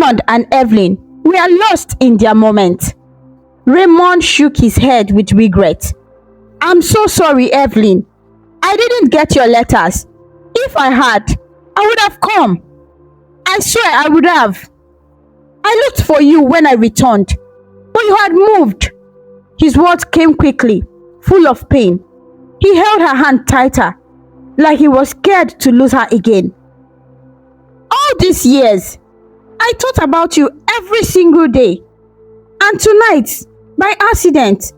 Raymond and Evelyn were lost in their moment. Raymond shook his head with regret. I'm so sorry, Evelyn. I didn't get your letters. If I had, I would have come. I swear I would have. I looked for you when I returned, but you had moved. His words came quickly, full of pain. He held her hand tighter, like he was scared to lose her again. All these years, I thought about you every single day. And tonight, by accident,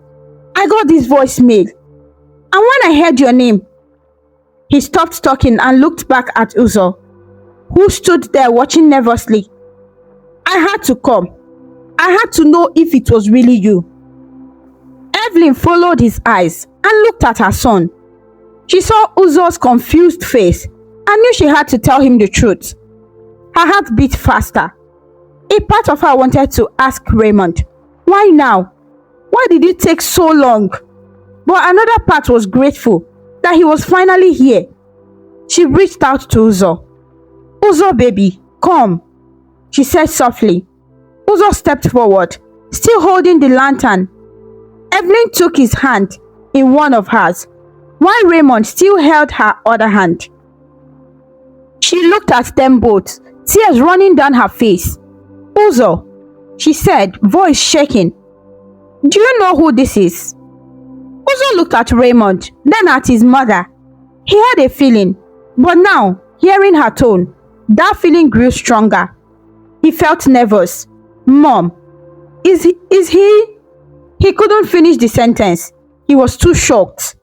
I got this voicemail. And when I heard your name, he stopped talking and looked back at Uzo, who stood there watching nervously. I had to come. I had to know if it was really you. Evelyn followed his eyes and looked at her son. She saw Uzo's confused face and knew she had to tell him the truth. Her heart beat faster. A part of her wanted to ask Raymond, why now? Why did it take so long? But another part was grateful that he was finally here. She reached out to Uzo. Uzo, baby, come, she said softly. Uzo stepped forward, still holding the lantern. Evelyn took his hand in one of hers, while Raymond still held her other hand. She looked at them both, tears running down her face. Uzo, she said, voice shaking. Do you know who this is? Uzo looked at Raymond, then at his mother. He had a feeling, but now, hearing her tone, that feeling grew stronger. He felt nervous. Mom, is he? He couldn't finish the sentence. He was too shocked.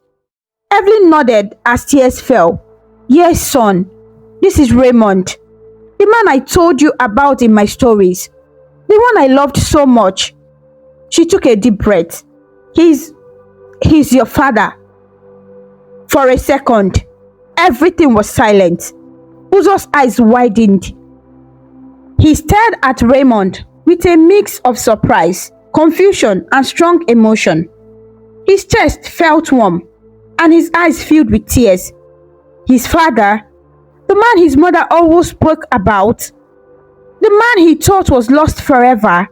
Evelyn nodded as tears fell. Yes, son, this is Raymond, the man I told you about in my stories, the one I loved so much. She took a deep breath. He's your father. For a second, everything was silent. Uzo's eyes widened. He stared at Raymond with a mix of surprise, confusion, and strong emotion. His chest felt warm, and his eyes filled with tears. His father, the man his mother always spoke about, the man he thought was lost forever,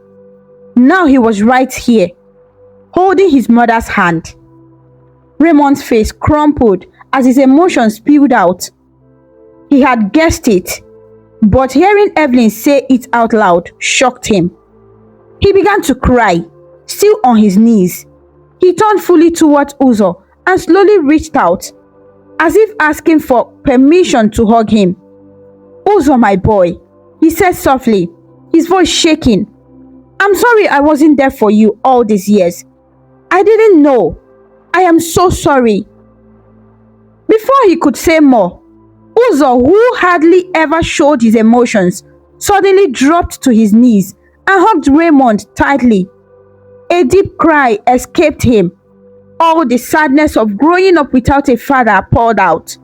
now he was right here, holding his mother's hand. Raymond's face crumpled as his emotions spilled out. He had guessed it, but hearing Evelyn say it out loud shocked him. He began to cry, still on his knees. He turned fully towards Uzo and slowly reached out, as if asking for permission to hug him. Uzo, my boy, he said softly, his voice shaking. I'm sorry I wasn't there for you all these years. I didn't know. I am so sorry. Before he could say more, Uzo, who hardly ever showed his emotions, suddenly dropped to his knees and hugged Raymond tightly. A deep cry escaped him. All the sadness of growing up without a father poured out.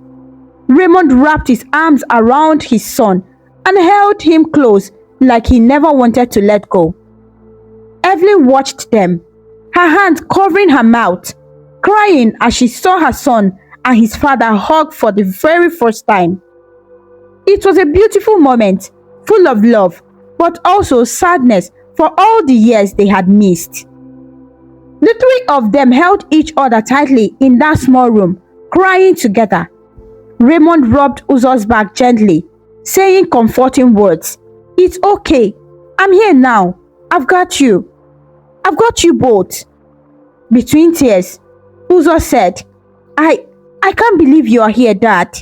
Raymond wrapped his arms around his son and held him close like he never wanted to let go. Evelyn watched them, her hand covering her mouth, crying as she saw her son and his father hug for the very first time. It was a beautiful moment, full of love, but also sadness for all the years they had missed. The three of them held each other tightly in that small room, crying together. Raymond rubbed Uzo's back gently, saying comforting words. It's okay. I'm here now. I've got you. I've got you both. Between tears, Uzo said, I can't believe you are here, Dad.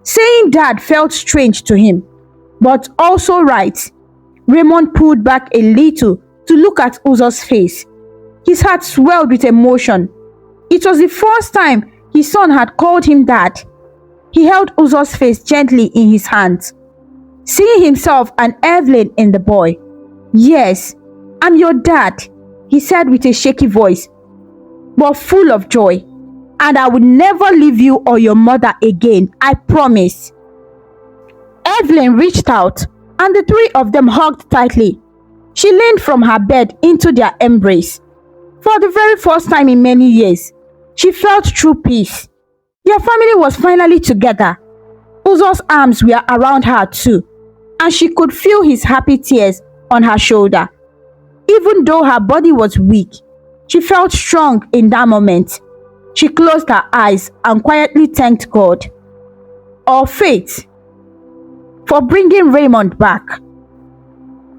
Saying Dad felt strange to him, but also right. Raymond pulled back a little to look at Uzo's face. His heart swelled with emotion. It was the first time his son had called him Dad. He held Uzo's face gently in his hands, seeing himself and Evelyn in the boy. Yes, I'm your dad, he said with a shaky voice, but full of joy. And I will never leave you or your mother again, I promise. Evelyn reached out, and the three of them hugged tightly. She leaned from her bed into their embrace. For the very first time in many years, she felt true peace. Their family was finally together. Uzo's arms were around her too, and she could feel his happy tears on her shoulder. Even though her body was weak, she felt strong in that moment. She closed her eyes and quietly thanked God, or fate, for bringing Raymond back.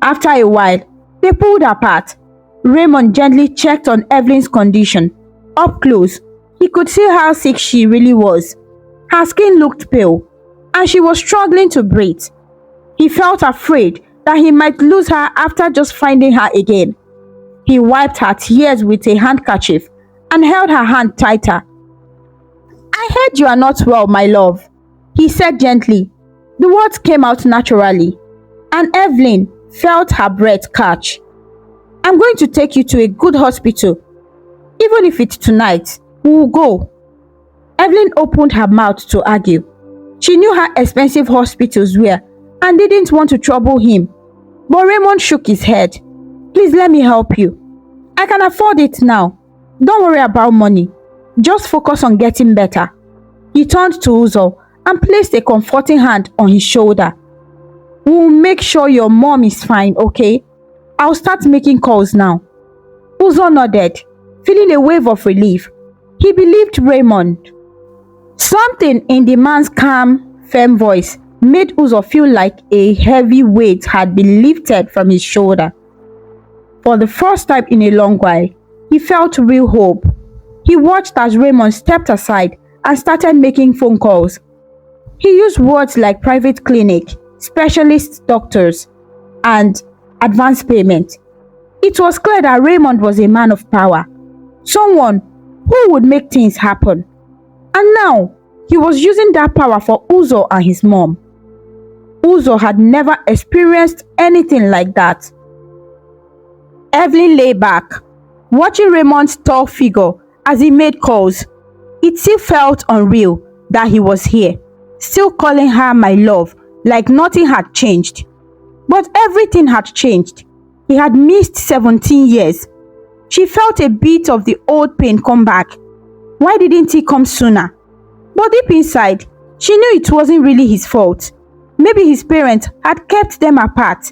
After a while, they pulled apart. Raymond gently checked on Evelyn's condition. Up close, he could see how sick she really was. Her skin looked pale, and she was struggling to breathe. He felt afraid that he might lose her after just finding her again. He wiped her tears with a handkerchief and held her hand tighter. "I heard you are not well, my love," he said gently. The words came out naturally, and Evelyn felt her breath catch. "I'm going to take you to a good hospital. Even if it's tonight, we will go." Evelyn opened her mouth to argue. She knew how expensive hospitals were and didn't want to trouble him. But Raymond shook his head. "Please let me help you. I can afford it now. Don't worry about money. Just focus on getting better." He turned to Uzo and placed a comforting hand on his shoulder. "We'll make sure your mom is fine, okay? I'll start making calls now." Uzo nodded, feeling a wave of relief. He believed Raymond. Something in the man's calm, firm voice made Uzo feel like a heavy weight had been lifted from his shoulder. For the first time in a long while, he felt real hope. He watched as Raymond stepped aside and started making phone calls. He used words like private clinic, specialist doctors, and advance payment. It was clear that Raymond was a man of power, someone who would make things happen. And now, he was using that power for Uzo and his mom. Uzo had never experienced anything like that. Evelyn lay back, watching Raymond's tall figure as he made calls. It still felt unreal that he was here, still calling her my love, like nothing had changed. But everything had changed. He had missed 17 years. She felt a bit of the old pain come back. Why didn't he come sooner? But deep inside, she knew it wasn't really his fault. Maybe his parents had kept them apart.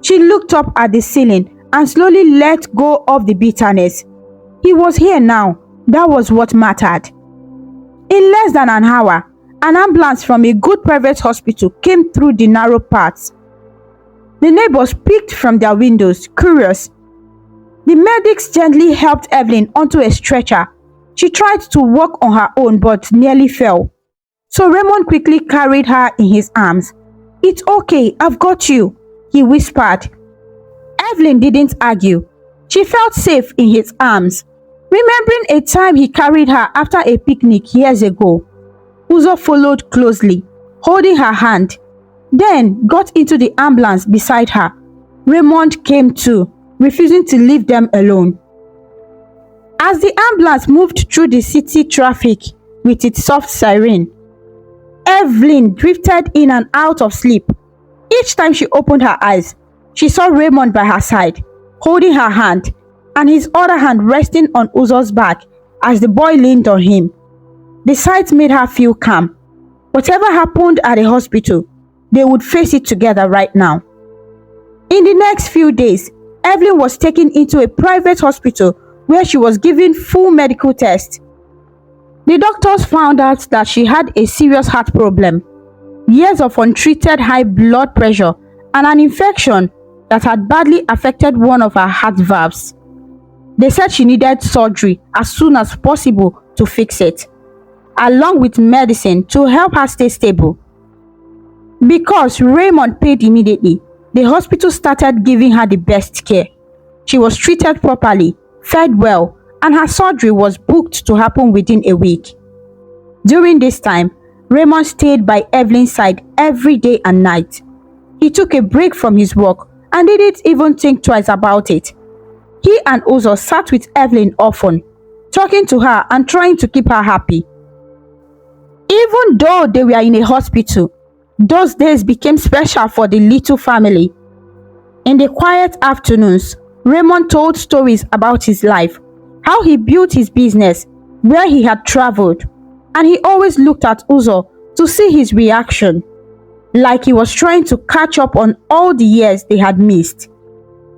She looked up at the ceiling and slowly let go of the bitterness. He was here now. That was what mattered. In less than an hour, an ambulance from a good private hospital came through the narrow paths. The neighbors peeked from their windows, curious. The medics gently helped Evelyn onto a stretcher. She tried to walk on her own but nearly fell. So Raymond quickly carried her in his arms. "It's okay, I've got you," he whispered. Evelyn didn't argue. She felt safe in his arms, remembering a time he carried her after a picnic years ago. Uzo followed closely, holding her hand, then got into the ambulance beside her. Raymond came too, refusing to leave them alone. As the ambulance moved through the city traffic with its soft siren, Evelyn drifted in and out of sleep. Each time she opened her eyes, she saw Raymond by her side, holding her hand, and his other hand resting on Uzo's back as the boy leaned on him. The sight made her feel calm. Whatever happened at the hospital, they would face it together right now. In the next few days, Evelyn was taken into a private hospital where she was given full medical tests. The doctors found out that she had a serious heart problem, years of untreated high blood pressure, and an infection that had badly affected one of her heart valves. They said she needed surgery as soon as possible to fix it, along with medicine to help her stay stable. Because Raymond paid immediately, the hospital started giving her the best care. She was treated properly, fed well, and her surgery was booked to happen within a week. During this time, Raymond stayed by Evelyn's side every day and night. He took a break from his work and didn't even think twice about it. He and Uzo sat with Evelyn often, talking to her and trying to keep her happy. Even though they were in a hospital, those days became special for the little family. In the quiet afternoons, Raymond told stories about his life, how he built his business, where he had traveled, and he always looked at Uzo to see his reaction, like he was trying to catch up on all the years they had missed.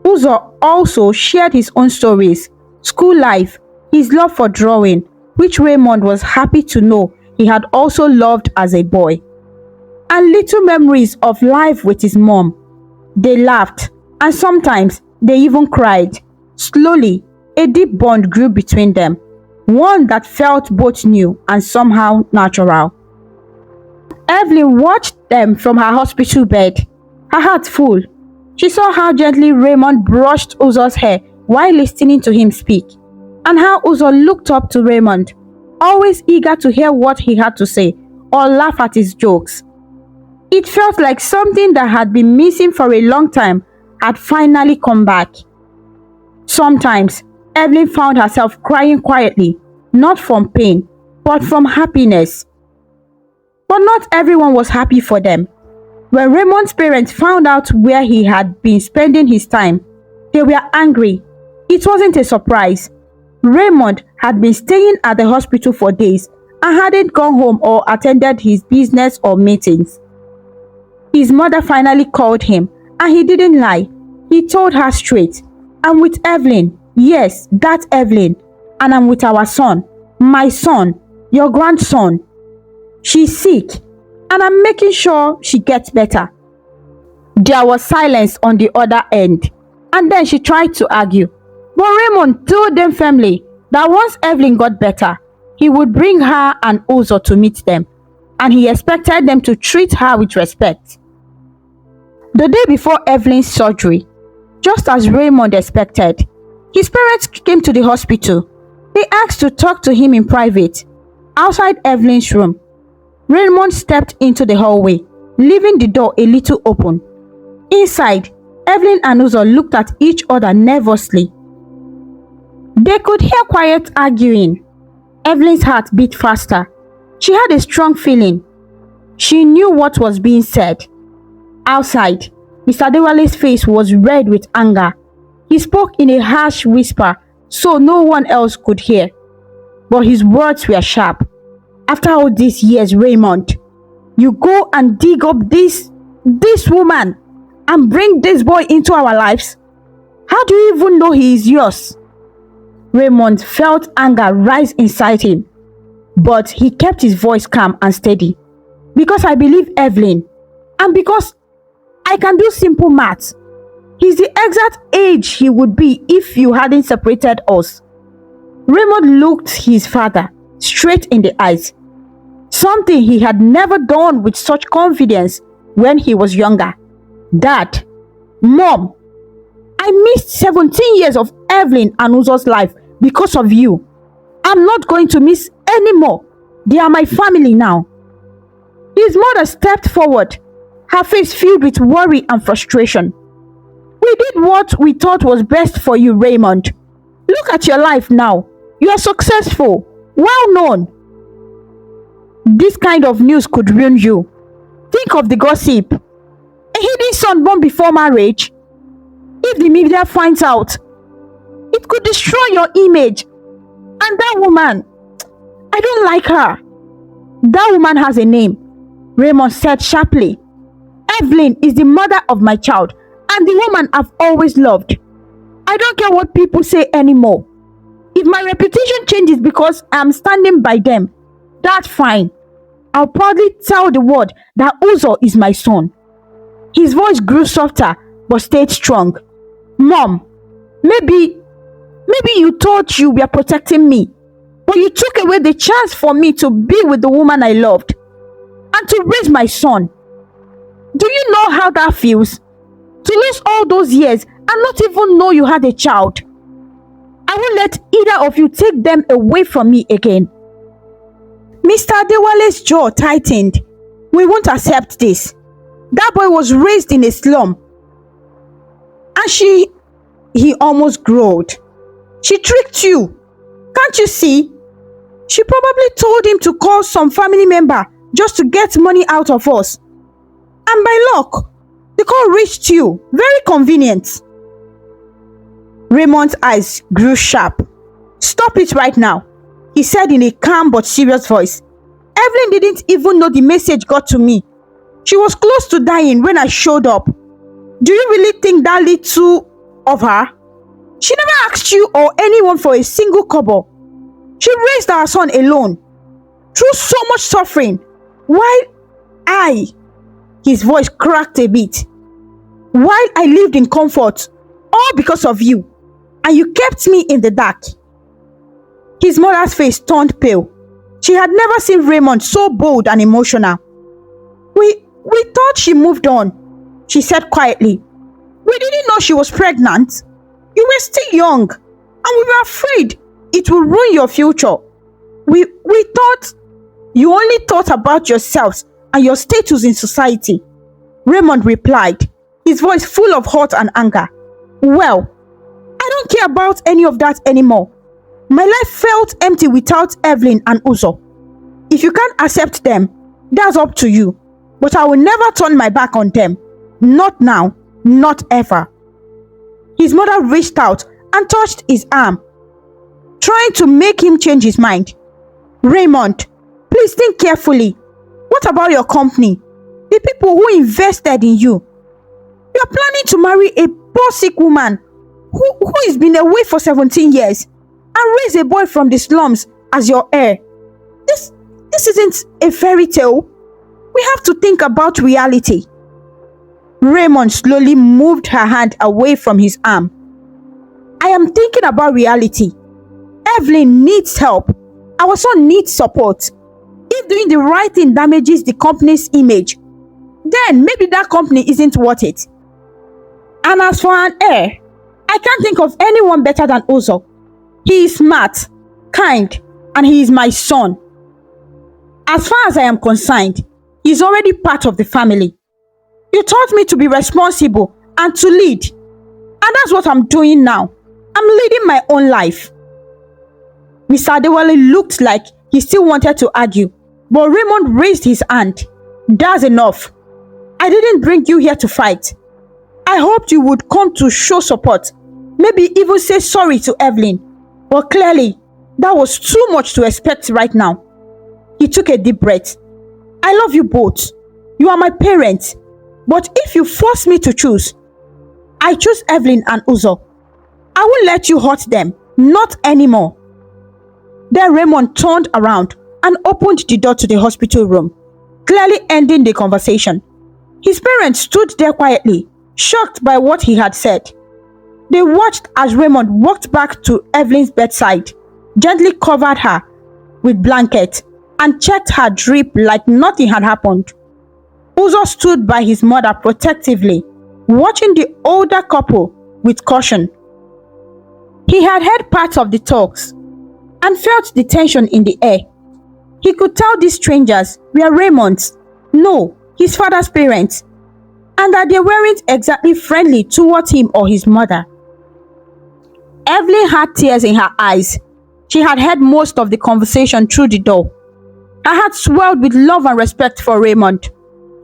Uzo also shared his own stories, school life, his love for drawing, which Raymond was happy to know he had also loved as a boy, and little memories of life with his mom. They laughed, and sometimes they even cried. Slowly, a deep bond grew between them, one that felt both new and somehow natural. Evelyn watched them from her hospital bed, her heart full. She saw how gently Raymond brushed Uzo's hair while listening to him speak, and how Uzo looked up to Raymond, always eager to hear what he had to say or laugh at his jokes. It felt like something that had been missing for a long time had finally come back. Sometimes, Evelyn found herself crying quietly, not from pain, but from happiness. But not everyone was happy for them. When Raymond's parents found out where he had been spending his time, they were angry. It wasn't a surprise. Raymond had been staying at the hospital for days and hadn't gone home or attended his business or meetings. His mother finally called him, and he didn't lie. He told her straight, "I'm with Evelyn, yes, that Evelyn, and I'm with our son, my son, your grandson. She's sick, and I'm making sure she gets better." There was silence on the other end, and then she tried to argue. But Raymond told them firmly that once Evelyn got better, he would bring her and Uzo to meet them, and he expected them to treat her with respect. The day before Evelyn's surgery, just as Raymond expected, his parents came to the hospital. They asked to talk to him in private, outside Evelyn's room. Raymond stepped into the hallway, leaving the door a little open. Inside, Evelyn and Uzo looked at each other nervously. They could hear quiet arguing. Evelyn's heart beat faster. She had a strong feeling. She knew what was being said. Outside, Mr. Dewale's face was red with anger. He spoke in a harsh whisper so no one else could hear. But his words were sharp. "After all these years, Raymond, you go and dig up this woman and bring this boy into our lives? How do you even know he is yours?" Raymond felt anger rise inside him, but he kept his voice calm and steady. "Because I believe Evelyn, and because I can do simple maths. He's the exact age he would be if you hadn't separated us." Raymond looked his father straight in the eyes, something he had never done with such confidence when he was younger. "Dad, Mom, I missed 17 years of Evelyn and Uzo's life because of you. I'm not going to miss any more. They are my family now." His mother stepped forward, her face filled with worry and frustration. "We did what we thought was best for you, Raymond. Look at your life now. You are successful, well known. This kind of news could ruin you. Think of the gossip. A hidden son born before marriage. If the media finds out, it could destroy your image. And that woman, I don't like her. That woman has a name," Raymond said sharply. "Evelyn is the mother of my child and the woman I've always loved. I don't care what people say anymore. If my reputation changes because I'm standing by them, that's fine. I'll proudly tell the world that Uzo is my son." His voice grew softer but stayed strong. "Mom, maybe you thought you were protecting me, but you took away the chance for me to be with the woman I loved and to raise my son. Do you know how that feels? To lose all those years and not even know you had a child. I won't let either of you take them away from me again." Mr. Adewale's jaw tightened. "We won't accept this. That boy was raised in a slum. And he almost growled. "She tricked you. Can't you see? She probably told him to call some family member just to get money out of us. And by luck, the call reached you. Very convenient." Raymond's eyes grew sharp. "Stop it right now," he said in a calm but serious voice. "Evelyn didn't even know the message got to me. She was close to dying when I showed up. Do you really think that little of her? She never asked you or anyone for a single kobo. She raised our son alone, through so much suffering, while his voice cracked a bit, while I lived in comfort, all because of you, and you kept me in the dark. His mother's face turned pale. She had never seen Raymond so bold and emotional. We thought she moved on, she said quietly. We didn't know she was pregnant. You were still young, and we were afraid it would ruin your future. We thought you only thought about yourselves and your status in society. Raymond replied, his voice full of hurt and anger. Well, I don't care about any of that anymore. My life felt empty without Evelyn and Uzo. If you can't accept them, that's up to you. But I will never turn my back on them. Not now, not ever. His mother reached out and touched his arm, trying to make him change his mind. Raymond, please think carefully. What about your company? The people who invested in you? You are planning to marry a poor sick woman who has been away for 17 years and raise a boy from the slums as your heir. This isn't a fairy tale. We have to think about reality. Raymond slowly moved her hand away from his arm. I am thinking about reality. Evelyn needs help. Our son needs support. If doing the right thing damages the company's image, then maybe that company isn't worth it. And as for an heir, I can't think of anyone better than Uzo. He is smart, kind, and he is my son. As far as I am concerned, he is already part of the family. You taught me to be responsible and to lead. And that's what I'm doing now. I'm leading my own life. Mr. Adewale looked like he still wanted to argue, but Raymond raised his hand. That's enough. I didn't bring you here to fight. I hoped you would come to show support, maybe even say sorry to Evelyn. But clearly, that was too much to expect right now. He took a deep breath. I love you both. You are my parents. But if you force me to choose, I choose Evelyn and Uzo. I won't let you hurt them. Not anymore. Then Raymond turned around and opened the door to the hospital room, clearly ending the conversation. His parents stood there quietly, shocked by what he had said. They watched as Raymond walked back to Evelyn's bedside, gently covered her with blankets, and checked her drip like nothing had happened. Uzo stood by his mother protectively, watching the older couple with caution. He had heard parts of the talks and felt the tension in the air. He could tell these strangers were Raymond's, no, his father's parents, and that they weren't exactly friendly towards him or his mother. Evelyn had tears in her eyes. She had heard most of the conversation through the door. Her heart swelled with love and respect for Raymond.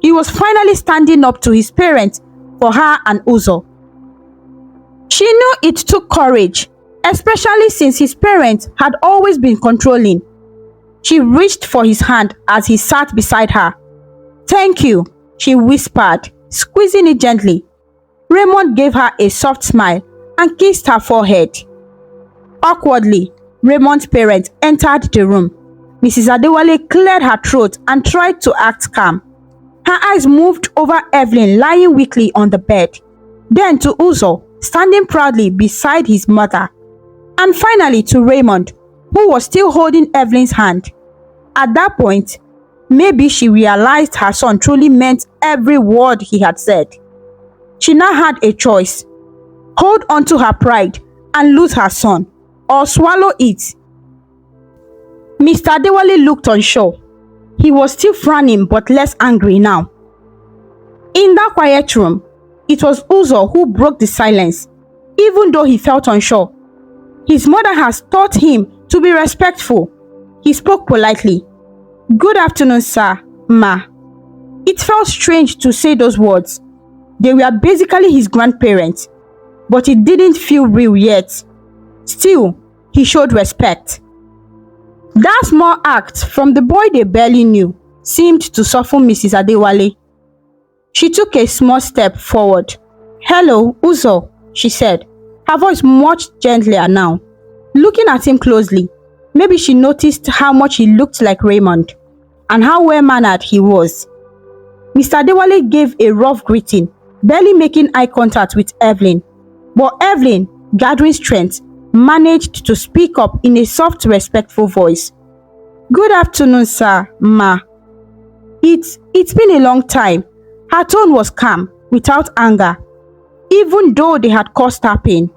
He was finally standing up to his parents for her and Uzo. She knew it took courage, especially since his parents had always been controlling. She reached for his hand as he sat beside her. Thank you, she whispered, squeezing it gently. Raymond gave her a soft smile and kissed her forehead. Awkwardly, Raymond's parents entered the room. Mrs. Adewale cleared her throat and tried to act calm. Her eyes moved over Evelyn lying weakly on the bed, then to Uzo standing proudly beside his mother, and finally to Raymond, who was still holding Evelyn's hand. At that point, maybe she realized her son truly meant every word he had said. She now had a choice: hold on to her pride and lose her son, or swallow it. Mr. Adewale looked unsure. He was still frowning but less angry now. In that quiet room, it was Uzo who broke the silence, even though he felt unsure. His mother has taught him to be respectful. He spoke politely. Good afternoon, sir, ma. It felt strange to say those words. They were basically his grandparents, but it didn't feel real yet. Still, he showed respect. That small act from the boy they barely knew seemed to soften Mrs. Adewale. She took a small step forward. Hello, Uzo, she said. her voice much gentler now. Looking at him closely, maybe she noticed how much he looked like Raymond and how well-mannered he was. Mr. Adewale gave a rough greeting, barely making eye contact with Evelyn. But Evelyn, gathering strength, managed to speak up in a soft, respectful voice. "Good afternoon, sir, ma. It's been a long time." Her tone was calm, without anger, even though they had caused her pain.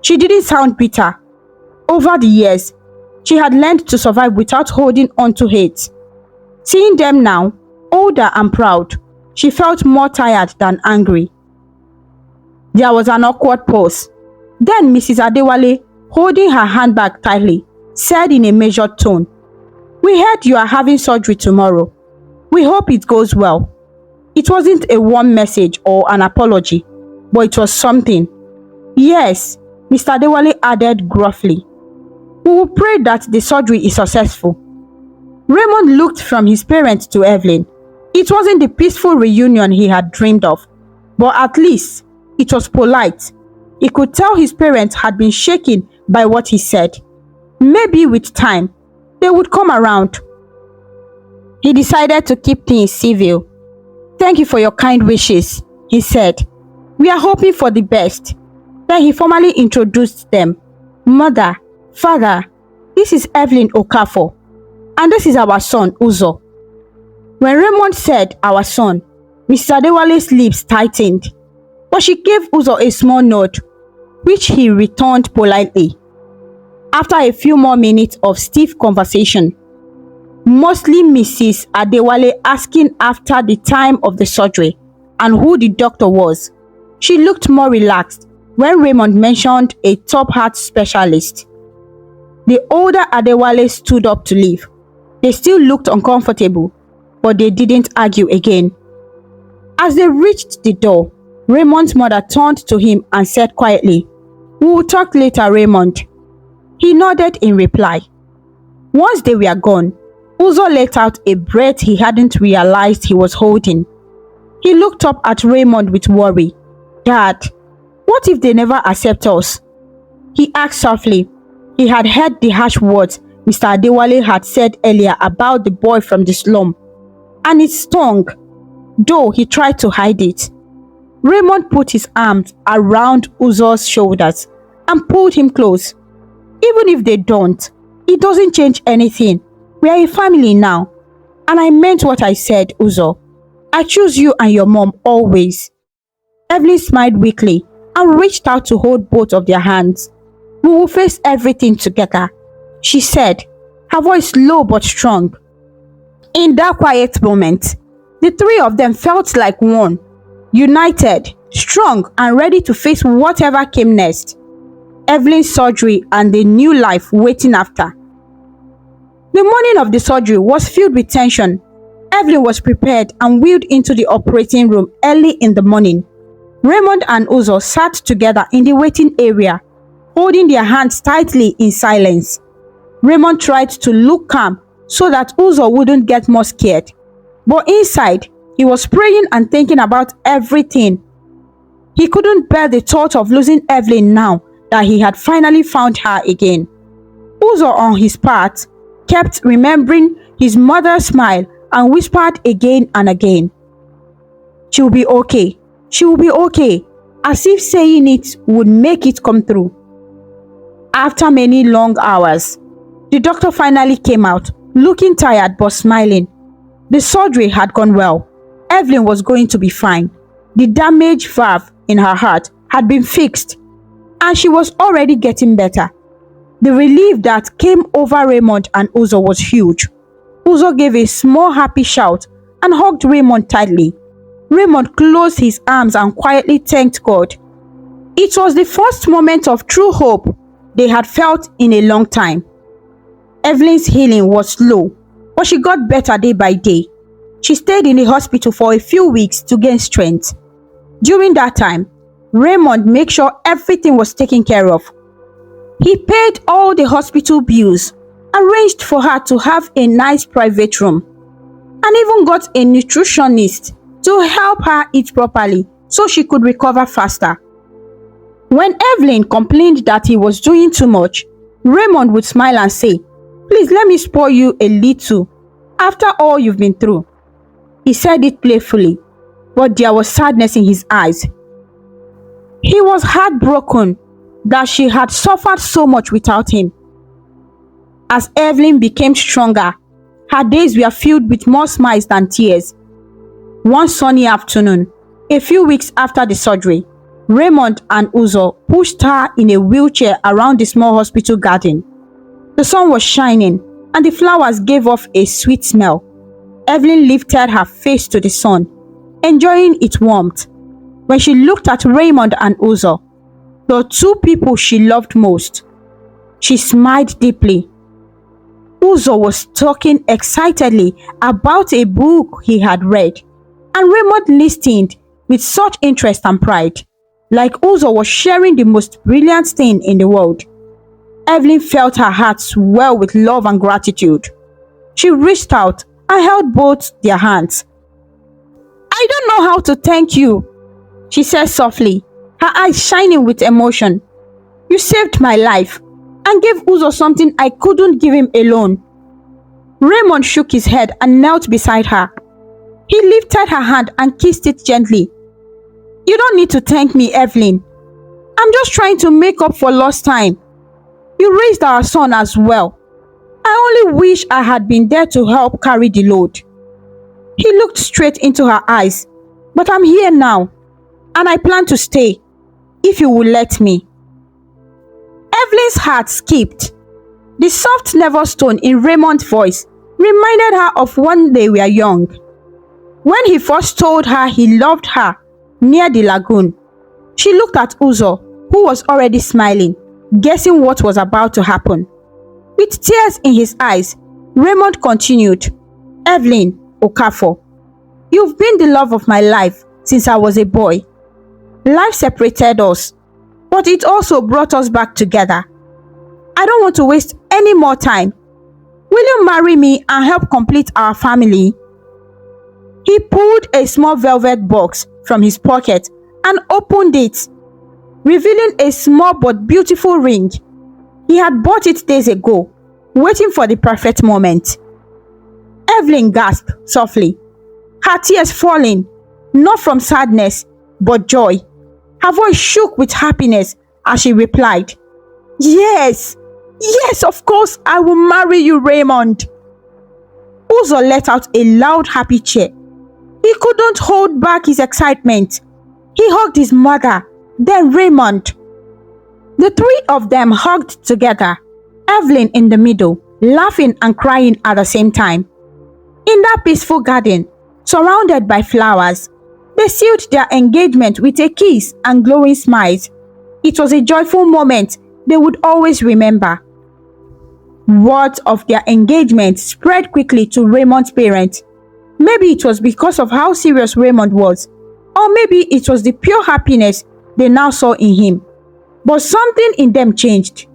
She didn't sound bitter. Over the years, she had learned to survive without holding on to hate. Seeing them now, older and proud, she felt more tired than angry. There was an awkward pause. Then Mrs. Adewale, holding her handbag tightly, said in a measured tone, "We heard you are having surgery tomorrow. We hope it goes well." It wasn't a warm message or an apology, but it was something. "Yes," Mr. Adewale added gruffly. "We will pray that the surgery is successful." Raymond looked from his parents to Evelyn. It wasn't the peaceful reunion he had dreamed of, but at least it was polite. He could tell his parents had been shaken by what he said. Maybe with time, they would come around. He decided to keep things civil. "Thank you for your kind wishes," he said. "We are hoping for the best." Then he formally introduced them. "Mother, father, this is Evelyn Okafor, and this is our son, Uzo." When Raymond said "our son," Mrs. Adewale's lips tightened, but she gave Uzo a small nod, which he returned politely. After a few more minutes of stiff conversation, mostly Mrs. Adewale asking after the time of the surgery and who the doctor was, she looked more relaxed when Raymond mentioned a top heart specialist. The older Adewale stood up to leave. They still looked uncomfortable, but they didn't argue again. As they reached the door, Raymond's mother turned to him and said quietly, "We will talk later, Raymond." He nodded in reply. Once they were gone, Uzo let out a breath he hadn't realized he was holding. He looked up at Raymond with worry. "Dad, what if they never accept us?" he asked softly. He had heard the harsh words Mr. Adewale had said earlier about the boy from the slum, and it stung, though he tried to hide it. Raymond put his arms around Uzo's shoulders and pulled him close. "Even if they don't, it doesn't change anything. We are a family now. And I meant what I said, Uzo. I choose you and your mom always." Evelyn smiled weakly and reached out to hold both of their hands. "We will face everything together," she said, her voice low but strong. In that quiet moment, the three of them felt like one, united, strong, and ready to face whatever came next. Evelyn's surgery and the new life waiting after. The morning of the surgery was filled with tension. Evelyn was prepared and wheeled into the operating room early in the morning. Raymond and Uzo sat together in the waiting area, holding their hands tightly in silence. Raymond tried to look calm so that Uzo wouldn't get more scared, but inside, he was praying and thinking about everything. He couldn't bear the thought of losing Evelyn now that he had finally found her again. Uzo, on his part, kept remembering his mother's smile and whispered again and again, "She will be okay. She will be okay," as if saying it would make it come through. After many long hours, the doctor finally came out, looking tired but smiling. The surgery had gone well. Evelyn was going to be fine. The damaged valve in her heart had been fixed, and she was already getting better. The relief that came over Raymond and Uzo was huge. Uzo gave a small happy shout and hugged Raymond tightly. Raymond closed his arms and quietly thanked God. It was the first moment of true hope they had felt in a long time. Evelyn's healing was slow, but she got better day by day. She stayed in the hospital for a few weeks to gain strength. During that time, Raymond made sure everything was taken care of. He paid all the hospital bills, arranged for her to have a nice private room, and even got a nutritionist to help her eat properly so she could recover faster. When Evelyn complained that he was doing too much, Raymond would smile and say, "Please let me spoil you a little after all you've been through." He said it playfully, but there was sadness in his eyes. He was heartbroken that she had suffered so much without him. As Evelyn became stronger, her days were filled with more smiles than tears. One sunny afternoon, a few weeks after the surgery, Raymond and Uzo pushed her in a wheelchair around the small hospital garden. The sun was shining and the flowers gave off a sweet smell. Evelyn lifted her face to the sun, enjoying its warmth. When she looked at Raymond and Uzo, the two people she loved most, she smiled deeply. Uzo was talking excitedly about a book he had read, and Raymond listened with such interest and pride, like Uzo was sharing the most brilliant thing in the world. Evelyn felt her heart swell with love and gratitude. She reached out and held both their hands. "I don't know how to thank you," she said softly, her eyes shining with emotion. "You saved my life and gave Uzo something I couldn't give him alone." Raymond shook his head and knelt beside her. He lifted her hand and kissed it gently. "You don't need to thank me, Evelyn. I'm just trying to make up for lost time. You raised our son as well. I only wish I had been there to help carry the load." He looked straight into her eyes. "But I'm here now, and I plan to stay, if you will let me." Evelyn's heart skipped. The soft nervous tone in Raymond's voice reminded her of when they were young, when he first told her he loved her near the lagoon. She looked at Uzo, who was already smiling, guessing what was about to happen. With tears in his eyes, Raymond continued, "Evelyn Okafor, you've been the love of my life since I was a boy. Life separated us, but it also brought us back together. I don't want to waste any more time. Will you marry me and help complete our family?" He pulled a small velvet box from his pocket and opened it, revealing a small but beautiful ring. He had bought it days ago, waiting for the perfect moment. Evelyn gasped softly, her tears falling, not from sadness, but joy. Her voice shook with happiness as she replied, "Yes, yes, of course I will marry you, Raymond." Uzo let out a loud, happy cheer. He couldn't hold back his excitement. He hugged his mother, then Raymond. The three of them hugged together, Evelyn in the middle, laughing and crying at the same time. In that peaceful garden, surrounded by flowers, they sealed their engagement with a kiss and glowing smiles. It was a joyful moment they would always remember. Word of their engagement spread quickly to Raymond's parents. Maybe it was because of how serious Raymond was, or maybe it was the pure happiness they now saw in him. But something in them changed.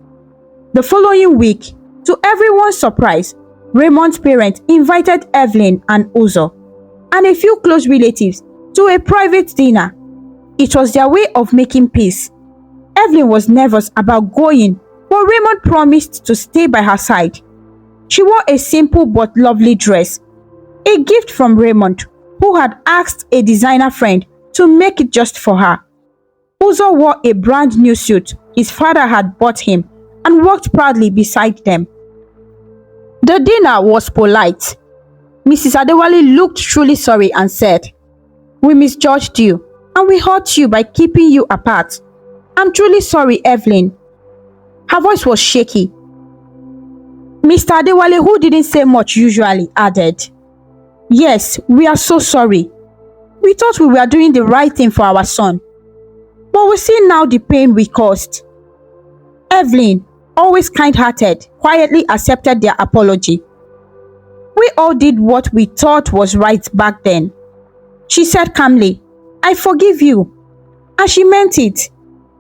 The following week, to everyone's surprise, Raymond's parents invited Evelyn and Uzo and a few close relatives to a private dinner. It was their way of making peace. Evelyn was nervous about going, but Raymond promised to stay by her side. She wore a simple but lovely dress, a gift from Raymond, who had asked a designer friend to make it just for her. Uzo wore a brand new suit his father had bought him and walked proudly beside them. The dinner was polite. Mrs. Adewale looked truly sorry and said, "We misjudged you and we hurt you by keeping you apart. I'm truly sorry, Evelyn." Her voice was shaky. Mr. Adewale, who didn't say much usually, added, "Yes, we are so sorry. We thought we were doing the right thing for our son, but we see now the pain we caused." Evelyn, always kind-hearted, quietly accepted their apology. "We all did what we thought was right back then," she said calmly. "I forgive you." And she meant it.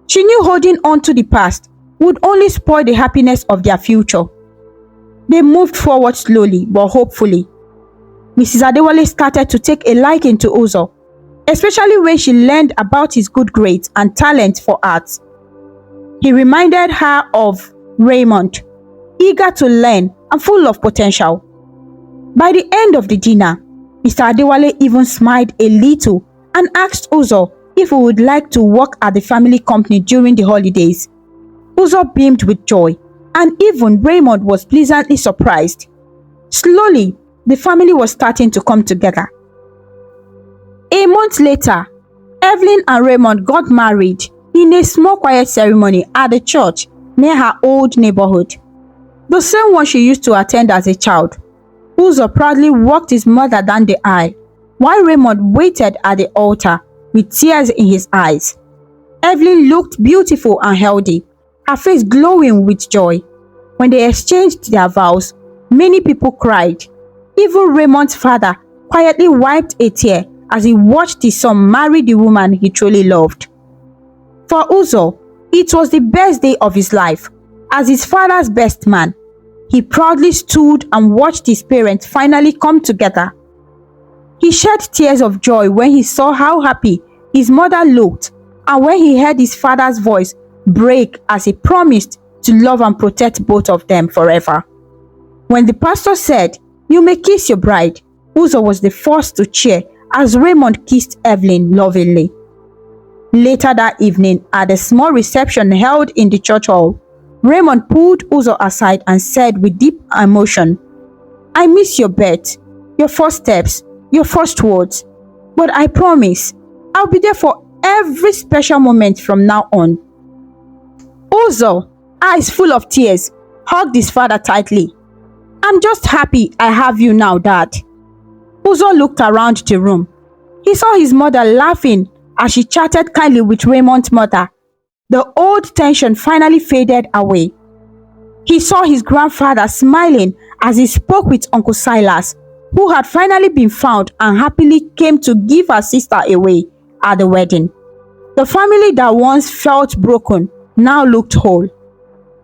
She knew holding on to the past would only spoil the happiness of their future. They moved forward slowly but hopefully. Mrs. Adewale started to take a liking to Uzo, especially when she learned about his good grades and talent for art. He reminded her of Raymond, eager to learn and full of potential. By the end of the dinner, Mr. Adewale even smiled a little and asked Uzo if he would like to work at the family company during the holidays. Uzo beamed with joy, and even Raymond was pleasantly surprised. Slowly, the family was starting to come together. A month later, Evelyn and Raymond got married in a small quiet ceremony at the church near her old neighborhood, the same one she used to attend as a child. Uzo proudly walked his mother down the aisle, while Raymond waited at the altar with tears in his eyes. Evelyn looked beautiful and healthy, her face glowing with joy. When they exchanged their vows, many people cried. Even Raymond's father quietly wiped a tear as he watched his son marry the woman he truly loved. For Uzo, it was the best day of his life. As his father's best man, he proudly stood and watched his parents finally come together. He shed tears of joy when he saw how happy his mother looked and when he heard his father's voice break as he promised to love and protect both of them forever. When the pastor said, "You may kiss your bride," Uzo was the first to cheer as Raymond kissed Evelyn lovingly. Later that evening, at a small reception held in the church hall, Raymond pulled Uzo aside and said with deep emotion, "I miss your birth, your first steps, your first words, but I promise I'll be there for every special moment from now on." Uzo, eyes full of tears, hugged his father tightly. "I'm just happy I have you now, Dad." Uzo looked around the room. He saw his mother laughing as she chatted kindly with Raymond's mother. The old tension finally faded away. He saw his grandfather smiling as he spoke with Uncle Silas, who had finally been found and happily came to give her sister away at the wedding. The family that once felt broken now looked whole.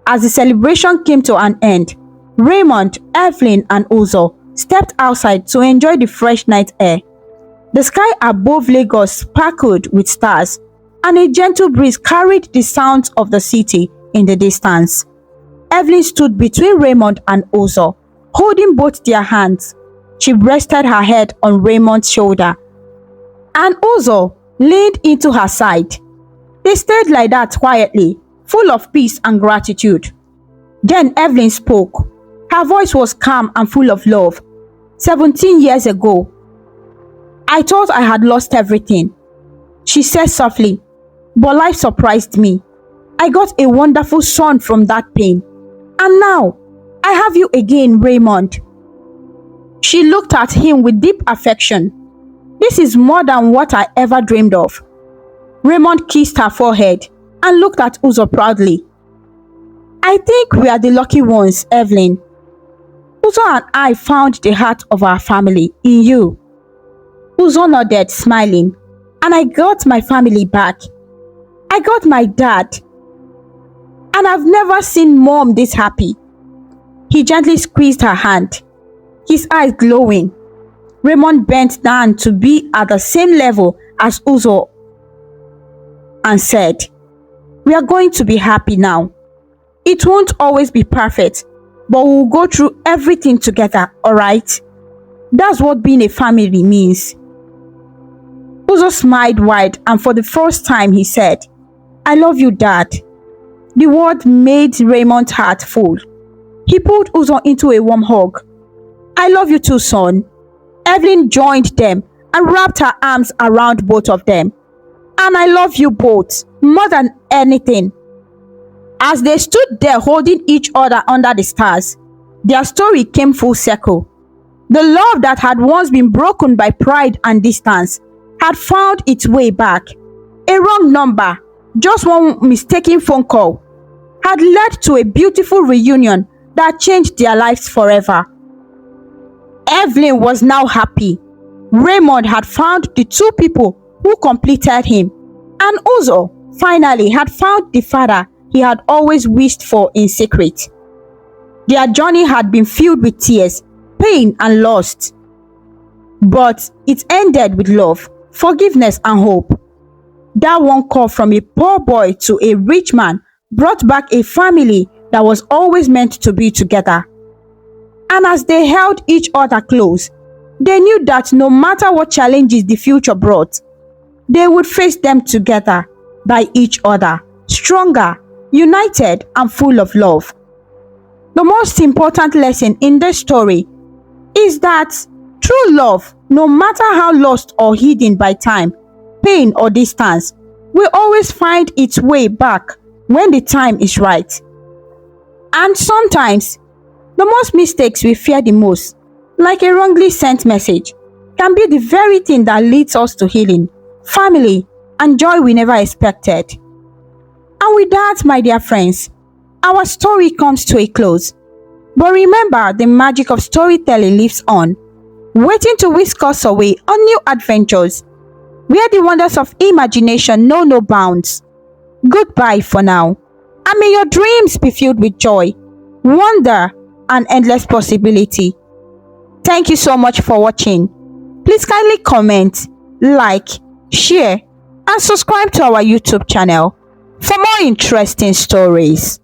As the celebration came to an end, Raymond, Evelyn, and Uzo stepped outside to enjoy the fresh night air. The sky above Lagos sparkled with stars, and a gentle breeze carried the sounds of the city in the distance. Evelyn stood between Raymond and Uzo, holding both their hands. She rested her head on Raymond's shoulder, and Uzo leaned into her side. They stayed like that quietly, full of peace and gratitude. Then Evelyn spoke. Her voice was calm and full of love. 17 years ago, I thought I had lost everything, she said softly, but life surprised me. I got a wonderful son from that pain. And now, I have you again, Raymond. She looked at him with deep affection. This is more than what I ever dreamed of. Raymond kissed her forehead and looked at Uzo proudly. I think we are the lucky ones, Evelyn. Uzo and I found the heart of our family in you. Uzo nodded, smiling, and I got my family back. I got my dad. And I've never seen Mom this happy. He gently squeezed her hand, his eyes glowing. Raymond bent down to be at the same level as Uzo and said, We are going to be happy now. It won't always be perfect, but we'll go through everything together, alright? That's what being a family means. Uzo smiled wide, and for the first time he said, I love you, Dad. The word made Raymond's heart full. He pulled Uzo into a warm hug. I love you too, son. Evelyn joined them and wrapped her arms around both of them. And I love you both, more than anything. As they stood there holding each other under the stars, their story came full circle. The love that had once been broken by pride and distance had found its way back. A wrong number, just one mistaken phone call, had led to a beautiful reunion that changed their lives forever. Evelyn was now happy. Raymond had found the two people who completed him, and Uzo finally had found the father he had always wished for in secret. Their journey had been filled with tears, pain, and loss, but it ended with love, forgiveness, and hope. That one call from a poor boy to a rich man brought back a family that was always meant to be together. And as they held each other close, they knew that no matter what challenges the future brought, they would face them together by each other, stronger, united, and full of love. The most important lesson in this story is that true love, no matter how lost or hidden by time, pain, or distance, will always find its way back when the time is right. And sometimes, the most mistakes we fear the most, like a wrongly sent message, can be the very thing that leads us to healing, family, and joy we never expected. And with that, my dear friends, our story comes to a close. But remember, the magic of storytelling lives on, waiting to whisk us away on new adventures, where the wonders of imagination know no bounds. Goodbye for now, and may your dreams be filled with joy, wonder, and endless possibility. Thank you so much for watching. Please kindly comment, like, share, and subscribe to our YouTube channel for more interesting stories.